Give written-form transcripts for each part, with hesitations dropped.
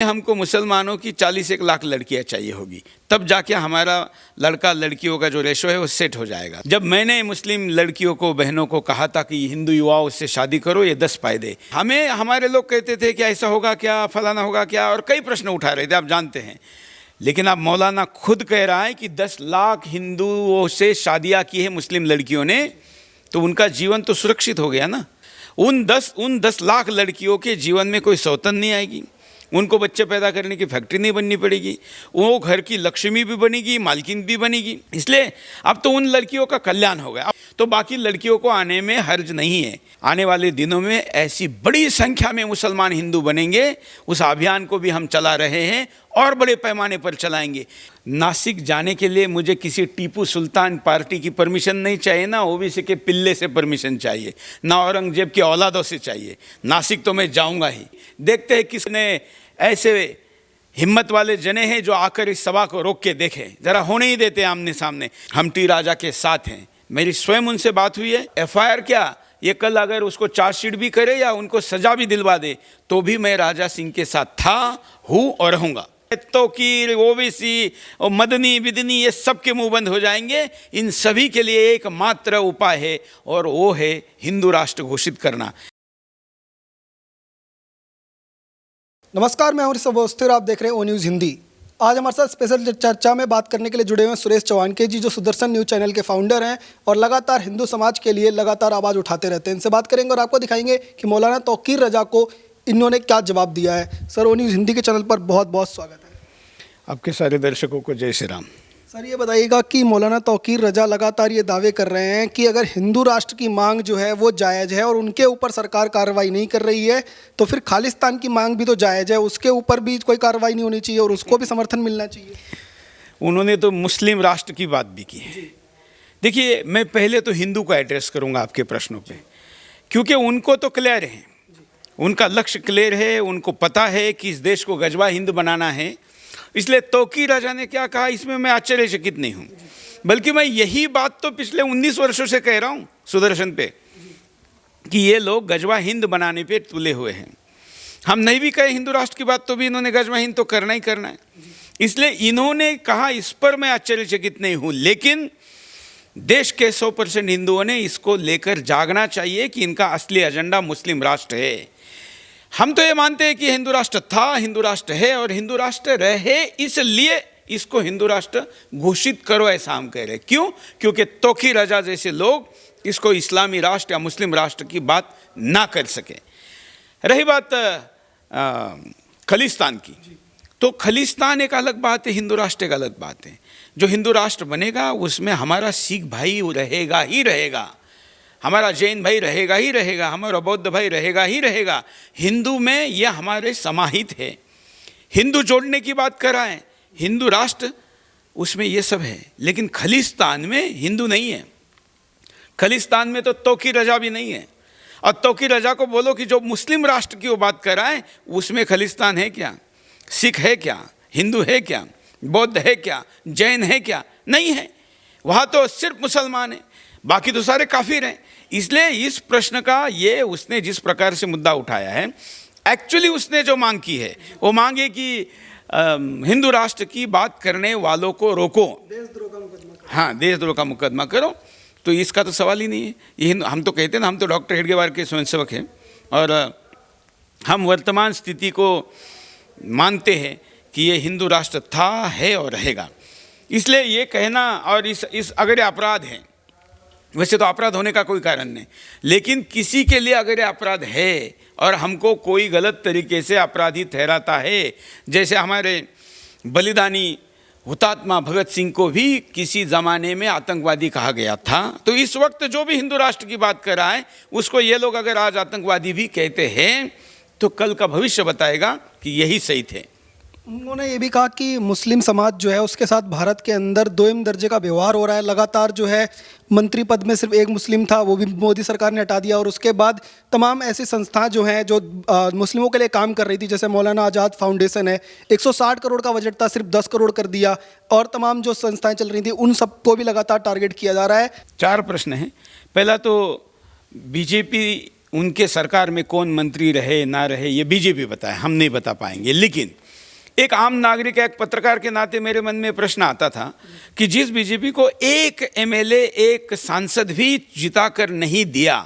हमको मुसलमानों की 41 लाख लड़कियां चाहिए होगी, तब जाके हमारा लड़का लड़कियों का जो रेशो है वो सेट हो जाएगा। जब मैंने मुस्लिम लड़कियों को, बहनों को कहा था कि हिंदू युवाओं से शादी करो, ये 10 फायदे, हमें हमारे लोग कहते थे कि ऐसा होगा क्या, फलाना होगा क्या, और कई प्रश्न उठा रहे थे, आप जानते हैं। लेकिन अब मौलाना खुद कह रहा है कि 10 लाख हिंदुओं से शादियाँ की है मुस्लिम लड़कियों ने, तो उनका जीवन तो सुरक्षित हो गया ना। उन 10 लाख लड़कियों के जीवन में कोई सौतन नहीं आएगी, उनको बच्चे पैदा करने की फैक्ट्री नहीं बननी पड़ेगी, वो घर की लक्ष्मी भी बनेगी, मालकिन भी बनेगी। इसलिए अब तो उन लड़कियों का कल्याण हो गया, तो बाकी लड़कियों को आने में हर्ज नहीं है। आने वाले दिनों में ऐसी बड़ी संख्या में मुसलमान हिंदू बनेंगे, उस अभियान को भी हम चला रहे हैं और बड़े पैमाने पर चलाएंगे। नासिक जाने के लिए मुझे किसी टीपू सुल्तान पार्टी की परमिशन नहीं चाहिए, ना ओबीसी के पिल्ले से परमिशन चाहिए, ना औरंगजेब की औलादों से चाहिए। नासिक तो मैं जाऊंगा ही। देखते हैं किसने ऐसे हिम्मत वाले जने हैं जो आकर इस सभा को रोक के देखें, जरा होने ही देते आमने सामने। हम टी राजा के साथ हैं, मेरी स्वयं उनसे बात हुई है। एफआईआर क्या, ये कल अगर उसको चार्जशीट भी करे या उनको सजा भी दिलवा दे, तो भी मैं राजा सिंह के साथ था, हूँ और रहूँगा। तौकीर, ओबीसी और मदनी बिदनी ये सब के मुंह बंद हो जाएंगे। इन सभी के लिए एकमात्र उपाय है, और वो है हिंदू राष्ट्र घोषित करना। नमस्कार, मैं हूं ऋषभ अवस्थी और आप देख रहे हैं ओ न्यूज़ हिंदी। आज हमारे साथ स्पेशल चर्चा में बात करने के लिए जुड़े हुए हैं सुरेश चौहानके जी, जो सुदर्शन न्यूज़ चैनल के फाउंडर हैं और लगातार हिंदू समाज के लिए लगातार आवाज़ उठाते रहते हैं। इनसे बात करेंगे और आपको दिखाएंगे कि मौलाना तौकीर रजा को इन्होंने क्या जवाब दिया है। सर, ओ न्यूज़ हिंदी के चैनल पर बहुत बहुत स्वागत है। आपके सारे दर्शकों को जय श्री राम। सर, ये बताइएगा कि मौलाना तौकीर रजा लगातार ये दावे कर रहे हैं कि अगर हिंदू राष्ट्र की मांग जो है वो जायज़ है और उनके ऊपर सरकार कार्रवाई नहीं कर रही है, तो फिर खालिस्तान की मांग भी तो जायज़ है, उसके ऊपर भी कोई कार्रवाई नहीं होनी चाहिए और उसको भी समर्थन मिलना चाहिए। उन्होंने तो मुस्लिम राष्ट्र की बात भी की है। देखिए, मैं पहले तो हिंदू को एड्रेस करूंगा आपके प्रश्नों पे, क्योंकि उनको तो क्लियर है, उनका लक्ष्य क्लियर है, उनको पता है कि इस देश को गजवा हिंद बनाना है। इसलिए तौकीर रजा ने क्या कहा, इसमें मैं आश्चर्यचकित नहीं हूँ, बल्कि मैं यही बात तो पिछले 19 वर्षों से कह रहा हूँ सुदर्शन पे, कि ये लोग गजवा हिंद बनाने पे तुले हुए हैं। हम नहीं भी कहे हिंदू राष्ट्र की बात, तो भी इन्होंने गजवा हिंद तो करना ही करना है। इसलिए इन्होंने कहा, इस पर मैं आश्चर्यचकित नहीं हूँ। लेकिन देश के 100% हिंदुओं ने इसको लेकर जागना चाहिए कि इनका असली एजेंडा मुस्लिम राष्ट्र है। हम तो ये मानते हैं कि हिंदू राष्ट्र था, हिंदू राष्ट्र है और हिंदू राष्ट्र रहे, इसलिए इसको हिंदू राष्ट्र घोषित करो, ऐसा हम कह रहे हैं। क्यों? क्योंकि तौकीर रजा जैसे लोग इसको इस्लामी राष्ट्र या मुस्लिम राष्ट्र की बात ना कर सके। रही बात खालिस्तान की, तो खालिस्तान एक अलग बात है, हिंदू राष्ट्र एक अलग बात है। जो हिंदू राष्ट्र बनेगा उसमें हमारा सिख भाई रहेगा ही रहेगा, हमारा जैन भाई रहेगा ही रहेगा, हमारा बौद्ध भाई रहेगा ही रहेगा। हिंदू में यह हमारे समाहित है। हिंदू जोड़ने की बात कर रहा है, हिंदू राष्ट्र उसमें ये सब है। लेकिन खालिस्तान में हिंदू नहीं है, खालिस्तान में तो तौकीर रजा भी नहीं है। और तौकीर रजा को बोलो कि जो मुस्लिम राष्ट्र की वो बात कर रहा है, उसमें खालिस्तान है क्या, सिख है क्या, हिंदू है क्या, बौद्ध है क्या, जैन है क्या? नहीं है। वहाँ तो सिर्फ मुसलमान है, बाकी तो सारे काफिर हैं। इसलिए इस प्रश्न का, ये उसने जिस प्रकार से मुद्दा उठाया है, एक्चुअली उसने जो मांग की है वो मांग है कि हिंदू राष्ट्र की बात करने वालों को रोको, देशद्रोह का मुकदमा करो। हाँ, देशद्रोह का मुकदमा करो। तो इसका तो सवाल ही नहीं है। ये हम तो कहते हैं ना, हम तो डॉक्टर हेडगेवार के स्वयंसेवक हैं और हम वर्तमान स्थिति को मानते हैं कि ये हिंदू राष्ट्र था, है और रहेगा। इसलिए ये कहना, और इस अगर ये अपराध है, वैसे तो अपराध होने का कोई कारण नहीं, लेकिन किसी के लिए अगर ये अपराध है और हमको कोई गलत तरीके से अपराधी ठहराता है, जैसे हमारे बलिदानी हुतात्मा भगत सिंह को भी किसी ज़माने में आतंकवादी कहा गया था, तो इस वक्त जो भी हिंदू राष्ट्र की बात कर रहा है उसको ये लोग अगर आज आतंकवादी भी कहते हैं, तो कल का भविष्य बताएगा कि यही सही थे। उन्होंने ये भी कहा कि मुस्लिम समाज जो है उसके साथ भारत के अंदर दोयम दर्जे का व्यवहार हो रहा है। लगातार जो है मंत्री पद में सिर्फ एक मुस्लिम था, वो भी मोदी सरकार ने हटा दिया, और उसके बाद तमाम ऐसी संस्थाएं जो हैं जो मुस्लिमों के लिए काम कर रही थी, जैसे मौलाना आज़ाद फाउंडेशन है, 160 करोड़ का बजट था, सिर्फ 10 करोड़ कर दिया, और तमाम जो संस्थाएं चल रही थी उन सबको भी लगातार टारगेट किया जा रहा है। 4 प्रश्न हैं। पहला तो बीजेपी, उनके सरकार में कौन मंत्री रहे ना रहे ये बीजेपी बताए, हम नहीं बता पाएंगे। लेकिन एक आम नागरिक, एक पत्रकार के नाते मेरे मन में प्रश्न आता था कि जिस बीजेपी को एक एमएलए, एक सांसद भी जिताकर नहीं दिया,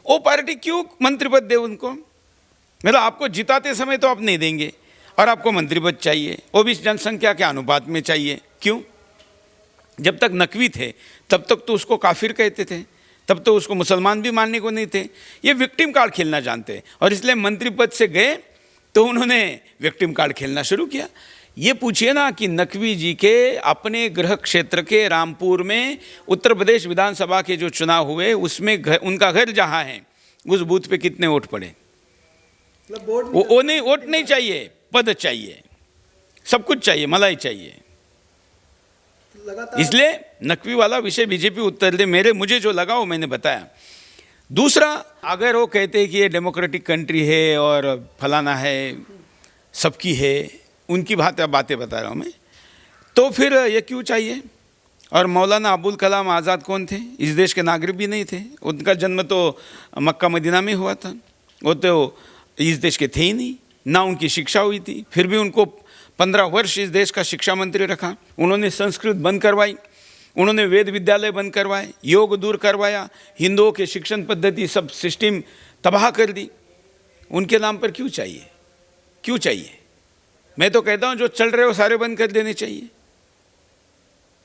वो पार्टी क्यों मंत्री पद दे उनको? मतलब आपको जिताते समय तो आप नहीं देंगे और आपको मंत्री पद चाहिए, वो भी जनसंख्या के अनुपात में चाहिए। क्यों? जब तक नकवी थे तब तक तो उसको काफिर कहते थे, तब तो उसको मुसलमान भी मानने को नहीं थे। ये विक्टिम कार्ड खेलना जानते हैं और इसलिए मंत्री पद से गए तो उन्होंने विक्टिम कार्ड खेलना शुरू किया। ये पूछिए ना कि नकवी जी के अपने गृह क्षेत्र के रामपुर में उत्तर प्रदेश विधानसभा के जो चुनाव हुए उसमें उनका घर जहाँ है उस बूथ पे कितने वोट पड़े? वो नहीं, वोट नहीं चाहिए, पद चाहिए, सब कुछ चाहिए, मलाई चाहिए। इसलिए नकवी वाला विषय बीजेपी उत्तर दे। मुझे जो लगा वो मैंने बताया। दूसरा, अगर वो कहते हैं कि ये डेमोक्रेटिक कंट्री है और फलाना है, सबकी है, उनकी बातें बता रहा हूँ मैं, तो फिर ये क्यों चाहिए? और मौलाना अबुल कलाम आज़ाद कौन थे? इस देश के नागरिक भी नहीं थे। उनका जन्म तो मक्का मदीना में हुआ था, वो तो इस देश के थे ही नहीं, ना उनकी शिक्षा हुई थी। फिर भी उनको 15 वर्ष इस देश का शिक्षा मंत्री रखा। उन्होंने संस्कृत बंद करवाई, उन्होंने वेद विद्यालय बंद करवाए, योग दूर करवाया, हिंदुओं के शिक्षण पद्धति सब सिस्टम तबाह कर दी। उनके नाम पर क्यों चाहिए? क्यों चाहिए? मैं तो कहता हूँ जो चल रहे हो सारे बंद कर देने चाहिए।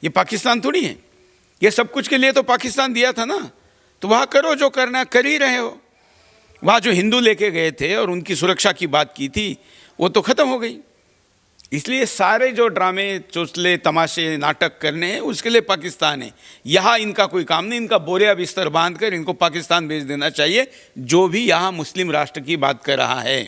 ये पाकिस्तान थोड़ी है, ये सब कुछ के लिए तो पाकिस्तान दिया था ना, तो वहाँ करो जो करना, कर ही रहे हो। वहाँ जो हिंदू लेके गए थे और उनकी सुरक्षा की बात की थी वो तो ख़त्म हो गई। इसलिए सारे जो ड्रामे, चोचले, तमाशे, नाटक करने हैं उसके लिए पाकिस्तान है। यहाँ इनका कोई काम नहीं, इनका बोरिया बिस्तर बांध कर इनको पाकिस्तान भेज देना चाहिए, जो भी यहाँ मुस्लिम राष्ट्र की बात कर रहा है।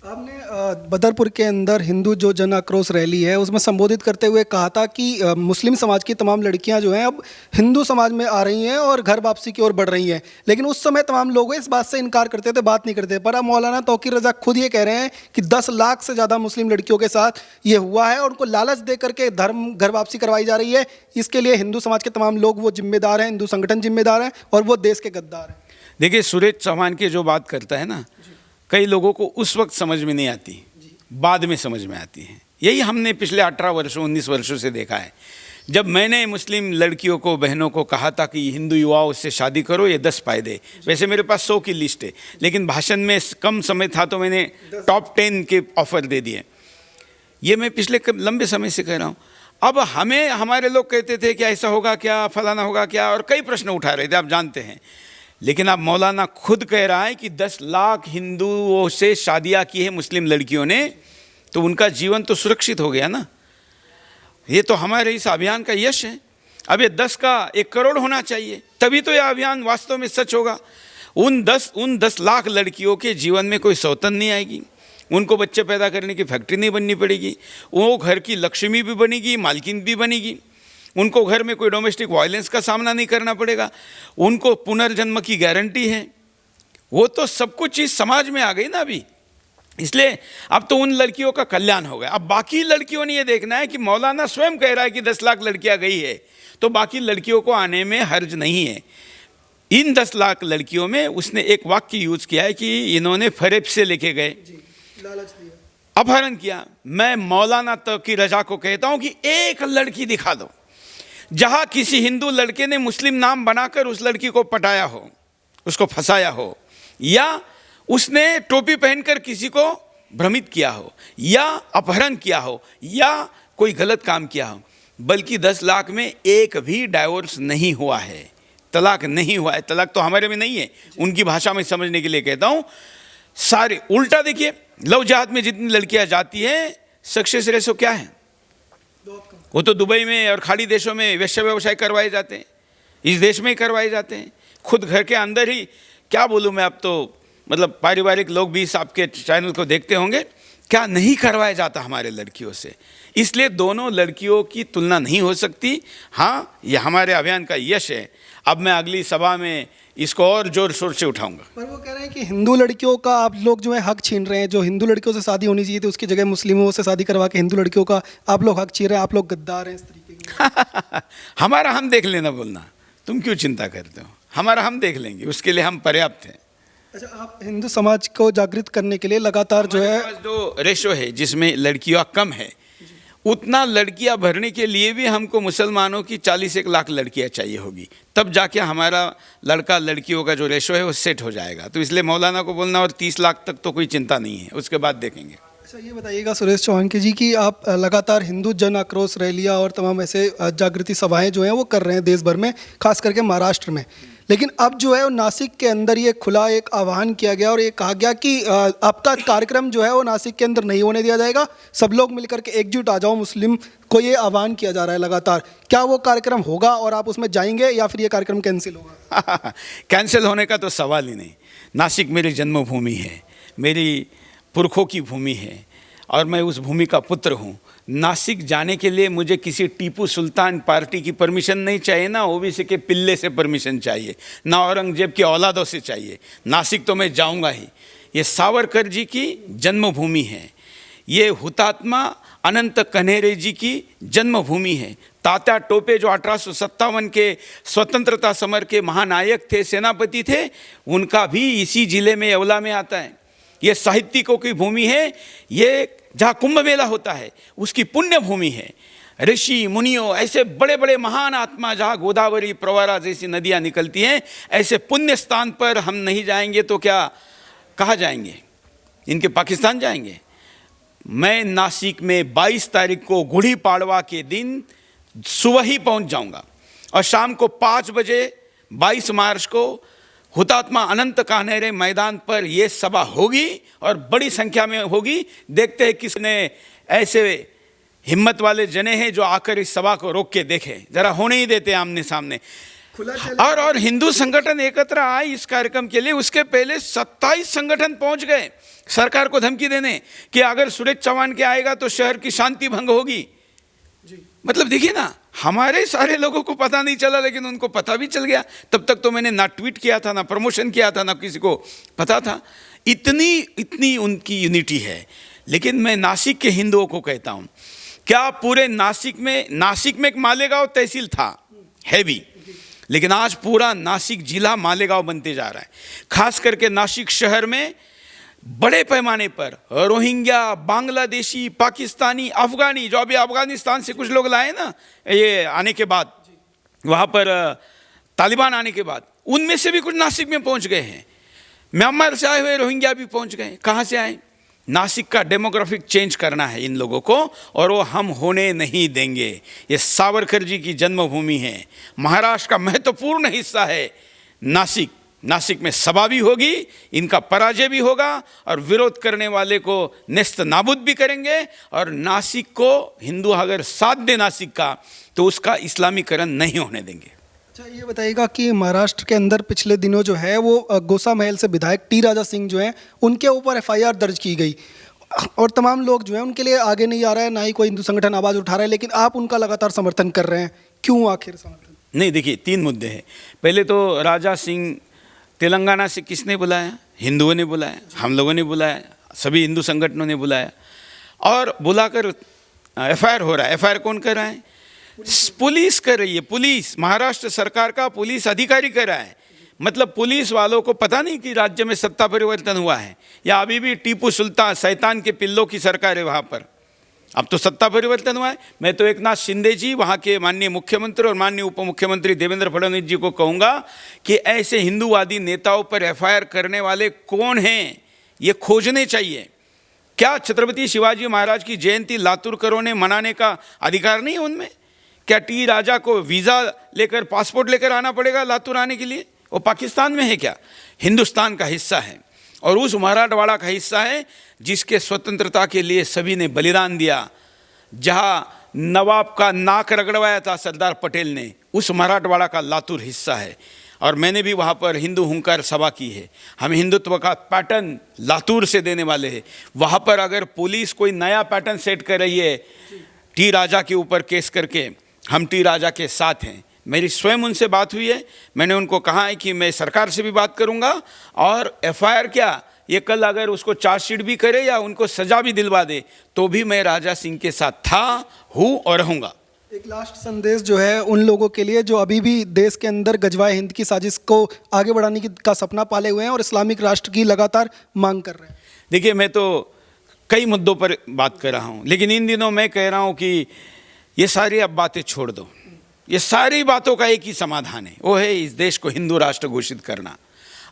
आपने बदरपुर के अंदर हिंदू जो जन आक्रोश रैली है उसमें संबोधित करते हुए कहा था कि मुस्लिम समाज की तमाम लड़कियां जो हैं अब हिंदू समाज में आ रही हैं और घर वापसी की ओर बढ़ रही हैं, लेकिन उस समय तमाम लोग इस बात से इनकार करते थे, बात नहीं करते। पर अब मौलाना तौकीर रज़ा खुद ये कह रहे हैं कि 10 लाख से ज़्यादा मुस्लिम लड़कियों के साथ ये हुआ है और उनको लालच दे करके घर वापसी करवाई जा रही है। इसके लिए हिंदू समाज के तमाम लोग वो जिम्मेदार हैं, हिंदू संगठन जिम्मेदार हैं और वो देश के गद्दार हैं। देखिए, सुरेश चौहान की जो बात करता है ना, कई लोगों को उस वक्त समझ में नहीं आती, बाद में समझ में आती है। यही हमने पिछले 18 वर्षों 19 वर्षों से देखा है। जब मैंने मुस्लिम लड़कियों को, बहनों को कहा था कि हिंदू युवाओं से शादी करो, ये 10 फायदे, वैसे मेरे पास 100 की लिस्ट है, लेकिन भाषण में कम समय था तो मैंने टॉप 10 के ऑफर दे दिए। ये मैं पिछले लंबे समय से कह रहा हूँ। अब हमारे लोग कहते थे कि ऐसा होगा क्या, फलाना होगा क्या, और कई प्रश्न उठा रहे थे, आप जानते हैं। लेकिन अब मौलाना खुद कह रहा है कि 10 लाख हिंदुओं से शादियां की है मुस्लिम लड़कियों ने, तो उनका जीवन तो सुरक्षित हो गया ना। ये तो हमारे इस अभियान का यश है। अब ये 10 का 1 करोड़ होना चाहिए, तभी तो यह अभियान वास्तव में सच होगा। उन 10 लाख लड़कियों के जीवन में कोई सौतन नहीं आएगी, उनको बच्चे पैदा करने की फैक्ट्री नहीं बननी पड़ेगी, वो घर की लक्ष्मी भी बनेगी, मालकिन भी बनेगी, उनको घर में कोई डोमेस्टिक वायलेंस का सामना नहीं करना पड़ेगा, उनको पुनर्जन्म की गारंटी है। वो तो सब कुछ चीज़ समाज में आ गई ना अभी। इसलिए अब तो उन लड़कियों का कल्याण हो गया। अब बाकी लड़कियों ने ये देखना है कि मौलाना स्वयं कह रहा है कि 10 लाख लड़कियां गई है, तो बाकी लड़कियों को आने में हर्ज नहीं है। इन 10 लाख लड़कियों में उसने एक वाक्य यूज किया है कि इन्होंने फरेब से लेके गए, अपहरण किया। मैं मौलाना तौकीर रज़ा को कहता हूं कि एक लड़की दिखा दो जहां किसी हिंदू लड़के ने मुस्लिम नाम बनाकर उस लड़की को पटाया हो, उसको फंसाया हो, या उसने टोपी पहनकर किसी को भ्रमित किया हो, या अपहरण किया हो, या कोई गलत काम किया हो। बल्कि 10 लाख में एक भी डाइवोर्स नहीं हुआ है, तलाक नहीं हुआ है। तलाक तो हमारे में नहीं है, उनकी भाषा में समझने के लिए कहता हूँ। सारे उल्टा देखिए, लव जिहाद में जितनी लड़कियां जाती हैं, सक्सेस रेशो क्या है? वो तो दुबई में और खाड़ी देशों में वैश्य व्यवसाय करवाए जाते हैं, इस देश में ही करवाए जाते हैं। खुद घर के अंदर ही, क्या बोलूँ मैं, अब तो मतलब पारिवारिक लोग भी इस आपके चैनल को देखते होंगे, क्या नहीं करवाया जाता हमारे लड़कियों से। इसलिए दोनों लड़कियों की तुलना नहीं हो सकती। हाँ, ये हमारे अभियान का यश है। अब मैं अगली सभा में इसको और जोर शोर से उठाऊंगा। पर वो कह रहे हैं कि हिंदू लड़कियों का आप लोग जो है हक छीन रहे हैं, जो हिंदू लड़कियों से शादी होनी चाहिए थी उसकी जगह मुस्लिमों से शादी करवा के हिंदू लड़कियों का आप लोग हक छीन रहे हैं, आप लोग गद्दार हैं इस तरीके के। हमारा हम देख लेना बोलना, तुम क्यों चिंता करते हो? हमारा हम देख लेंगे, उसके लिए हम पर्याप्त हैं। अच्छा, आप हिंदू समाज को जागृत करने के लिए लगातार जो है हमारे पास जो रेशो है जिसमें लड़कियां कम है, उतना लड़कियां भरने के लिए भी हमको मुसलमानों की 41 लाख लड़कियां चाहिए होगी, तब जाके हमारा लड़का लड़कियों का जो रेशो है वो सेट हो जाएगा। तो इसलिए मौलाना को बोलना और 30 लाख तक तो कोई चिंता नहीं है, उसके बाद देखेंगे। अच्छा, ये बताइएगा सुरेश चौहान के जी कि आप लगातार हिंदू जन आक्रोश रैलियां और तमाम ऐसे जागृति सभाएं जो हैं वो कर रहे हैं देश भर में, खास करके महाराष्ट्र में, लेकिन अब जो है वो नासिक के अंदर ये खुला एक आह्वान किया गया और ये कहा गया कि आपका कार्यक्रम जो है वो नासिक के अंदर नहीं होने दिया जाएगा, सब लोग मिलकर के एकजुट आ जाओ मुस्लिम को, ये आह्वान किया जा रहा है लगातार। क्या वो कार्यक्रम होगा और आप उसमें जाएंगे या फिर ये कार्यक्रम कैंसिल होगा? कैंसिल होने का तो सवाल ही नहीं। नासिक मेरी जन्मभूमि है, मेरी पुरखों की भूमि है और मैं उस भूमि का पुत्र हूँ। नासिक जाने के लिए मुझे किसी टीपू सुल्तान पार्टी की परमिशन नहीं चाहिए, ना ओबीसी के पिल्ले से परमिशन चाहिए, ना औरंगजेब की औलादों से चाहिए। नासिक तो मैं जाऊँगा ही। ये सावरकर जी की जन्मभूमि है, ये हुतात्मा अनंत कन्हेरे जी की जन्मभूमि है। तात्या टोपे जो 1857 के स्वतंत्रता समर के महानायक थे, सेनापति थे, उनका भी इसी जिले में येवला में आता है। ये साहित्यिकों की भूमि है, ये जहाँ कुंभ मेला होता है उसकी पुण्य भूमि है। ऋषि मुनियों ऐसे बड़े बड़े महान आत्मा, जहाँ गोदावरी प्रवरा जैसी नदियाँ निकलती हैं, ऐसे पुण्य स्थान पर हम नहीं जाएंगे तो क्या कहाँ जाएंगे? इनके पाकिस्तान जाएंगे? मैं नासिक में 22 तारीख को गुड़ी पाड़वा के दिन सुबह ही पहुँच जाऊँगा और शाम को 5 बजे 22 मार्च को हुतात्मा अनंत कन्हेरे मैदान पर यह सभा होगी और बड़ी संख्या में होगी। देखते हैं किसने ऐसे हिम्मत वाले जने हैं जो आकर इस सभा को रोक के देखें, जरा होने ही देते आमने सामने। और हिंदू संगठन एकत्र आए इस कार्यक्रम के लिए। उसके पहले 27 संगठन पहुंच गए सरकार को धमकी देने कि अगर सुरेश चौहान के आएगा तो शहर की शांति भंग होगी। मतलब देखिए ना, हमारे सारे लोगों को पता नहीं चला, लेकिन उनको पता भी चल गया। तब तक तो मैंने ना ट्वीट किया था, ना प्रमोशन किया था, ना किसी को पता था। इतनी उनकी यूनिटी है। लेकिन मैं नासिक के हिंदुओं को कहता हूँ, क्या पूरे नासिक में एक मालेगांव तहसील था, है भी, लेकिन आज पूरा नासिक जिला मालेगांव बनते जा रहा है। खास करके नासिक शहर में बड़े पैमाने पर रोहिंग्या, बांग्लादेशी, पाकिस्तानी, अफगानी, जो अभी अफगानिस्तान से कुछ लोग लाए ना ये आने के बाद, वहाँ पर तालिबान आने के बाद, उनमें से भी कुछ नासिक में पहुँच गए हैं। म्यांमार से आए हुए रोहिंग्या भी पहुँच गए। कहाँ से आए? नासिक का डेमोग्राफिक चेंज करना है इन लोगों को, और वो हम होने नहीं देंगे। ये सावरकर जी की जन्मभूमि है, महाराष्ट्र का महत्वपूर्ण हिस्सा है नासिक। नासिक में सभा भी होगी, इनका पराजय भी होगा और विरोध करने वाले को नेस्त नाबूद भी करेंगे। और नासिक को हिंदू अगर साथ दे नासिक का, तो उसका इस्लामीकरण नहीं होने देंगे। अच्छा, ये बताइएगा कि महाराष्ट्र के अंदर पिछले दिनों जो है वो गोसा महल से विधायक टी राजा सिंह जो हैं उनके ऊपर एफआईआर दर्ज की गई और तमाम लोग जो हैं उनके लिए आगे नहीं आ रहा है, ना ही कोई हिंदू संगठन आवाज़ उठा रहा है, लेकिन आप उनका लगातार समर्थन कर रहे हैं। क्यों आखिर समर्थन? नहीं, देखिए 3 मुद्दे हैं। पहले तो राजा सिंह तेलंगाना से किसने बुलाया? हिंदुओं ने बुलाया, हम लोगों ने बुलाया, सभी हिंदू संगठनों ने बुलाया और बुलाकर एफआईआर हो रहा है। एफआईआर कौन कर रहा है? पुलिस कर रही है। पुलिस, महाराष्ट्र सरकार का पुलिस अधिकारी कर रहा है। मतलब पुलिस वालों को पता नहीं कि राज्य में सत्ता परिवर्तन हुआ है या अभी भी टीपू सुल्तान शैतान के पिल्लों की सरकार है वहाँ पर। अब तो सत्ता परिवर्तन हुआ है। मैं तो एकनाथ शिंदे जी, वहाँ के माननीय मुख्यमंत्री और माननीय उप मुख्यमंत्री देवेंद्र फडणवीस जी को कहूँगा कि ऐसे हिंदूवादी नेताओं पर एफआईआर करने वाले कौन हैं, ये खोजने चाहिए। क्या छत्रपति शिवाजी महाराज की जयंती लातूरकरों ने मनाने का अधिकार नहीं है उनमें? क्या टी राजा को वीज़ा लेकर, पासपोर्ट लेकर आना पड़ेगा लातूर आने के लिए? वो पाकिस्तान में है क्या? हिंदुस्तान का हिस्सा है और उस मराठवाड़ा का हिस्सा है जिसके स्वतंत्रता के लिए सभी ने बलिदान दिया। जहाँ नवाब का नाक रगड़वाया था सरदार पटेल ने, उस मराठवाड़ा का लातूर हिस्सा है। और मैंने भी वहाँ पर हिंदू हुंकार सभा की है। हम हिंदुत्व का पैटर्न लातूर से देने वाले हैं। वहाँ पर अगर पुलिस कोई नया पैटर्न सेट कर रही है टी राजा के ऊपर केस करके, हम टी राजा के साथ हैं। मेरी स्वयं उनसे बात हुई है। मैंने उनको कहा है कि मैं सरकार से भी बात करूंगा और एफआईआर क्या, ये कल अगर उसको चार्जशीट भी करे या उनको सज़ा भी दिलवा दे, तो भी मैं राजा सिंह के साथ था, हूँ और रहूँगा। एक लास्ट संदेश जो है उन लोगों के लिए जो अभी भी देश के अंदर गजवाए हिंद की साजिश को आगे बढ़ाने का सपना पाले हुए हैं और इस्लामिक राष्ट्र की लगातार मांग कर रहे हैं। देखिए, मैं तो कई मुद्दों पर बात कर रहा हूँ, लेकिन इन दिनों मैं कह रहा हूँ कि ये सारी अब बातें छोड़ दो। ये सारी बातों का एक ही समाधान है, वो है इस देश को हिंदू राष्ट्र घोषित करना।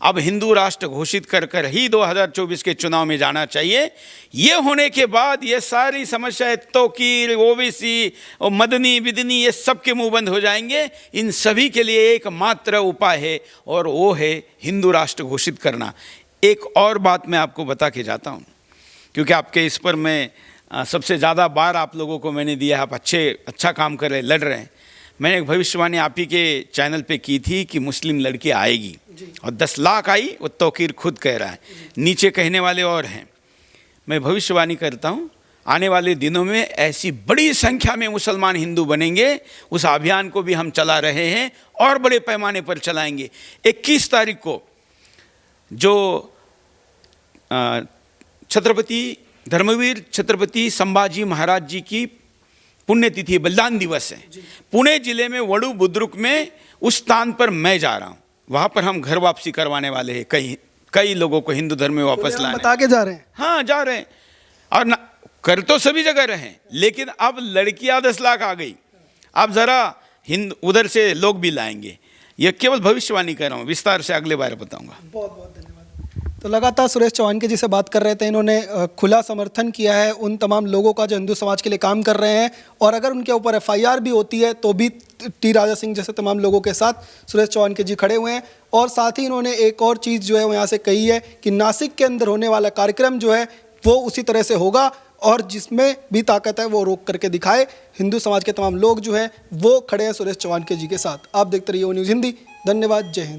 अब हिंदू राष्ट्र घोषित कर कर ही 2024 के चुनाव में जाना चाहिए। ये होने के बाद ये सारी समस्याएं तौकीर, ओबीसी और मदनी बिदनी ये सब के मुंह बंद हो जाएंगे। इन सभी के लिए एकमात्र उपाय है और वो है हिंदू राष्ट्र घोषित करना। एक और बात मैं आपको बता के जाता हूँ, क्योंकि आपके इस पर मैं सबसे ज़्यादा बार आप लोगों को मैंने दिया, आप अच्छा काम कर रहे, लड़ रहे हैं। मैंने एक भविष्यवाणी आप ही के चैनल पे की थी कि मुस्लिम लड़की आएगी और 10 लाख आई, वो तौकीर खुद कह रहा है, नीचे कहने वाले और हैं। मैं भविष्यवाणी करता हूँ, आने वाले दिनों में ऐसी बड़ी संख्या में मुसलमान हिंदू बनेंगे। उस अभियान को भी हम चला रहे हैं और बड़े पैमाने पर चलाएंगे। 21 तारीख को जो छत्रपति धर्मवीर छत्रपति संभाजी महाराज जी की पुण्यतिथि बलिदान दिवस है। पुणे जिले में वडू बुद्रुक में उस स्थान पर मैं जा रहा हूँ। वहाँ पर हम घर वापसी करवाने वाले हैं, कई लोगों को हिंदू धर्म में वापस लाने। बता के जा रहे हैं? हाँ, जा रहे हैं। और ना कर तो सभी जगह रहे हैं, लेकिन अब लड़कियाँ 10 लाख आ गई, अब ज़रा उधर से लोग भी लाएंगे। ये केवल भविष्यवाणी कर रहा हूँ, विस्तार से अगले बार बताऊँगा। बहुत बहुत धन्यवाद। तो लगातार सुरेश चौहान के जी से बात कर रहे थे। इन्होंने खुला समर्थन किया है उन तमाम लोगों का जो हिंदू समाज के लिए काम कर रहे हैं, और अगर उनके ऊपर FIR भी होती है तो भी टी राजा सिंह जैसे तमाम लोगों के साथ सुरेश चौहान के जी खड़े हुए हैं। और साथ ही इन्होंने एक और चीज़ जो है वो यहाँ से कही है कि नासिक के अंदर होने वाला कार्यक्रम जो है वो उसी तरह से होगा, और जिसमें भी ताकत है वो रोक करके दिखाए। हिंदू समाज के तमाम लोग जो हैं वो खड़े हैं सुरेश चौहान के जी के साथ। आप देखते रहिए वो न्यूज़ हिंदी। धन्यवाद। जय हिंद।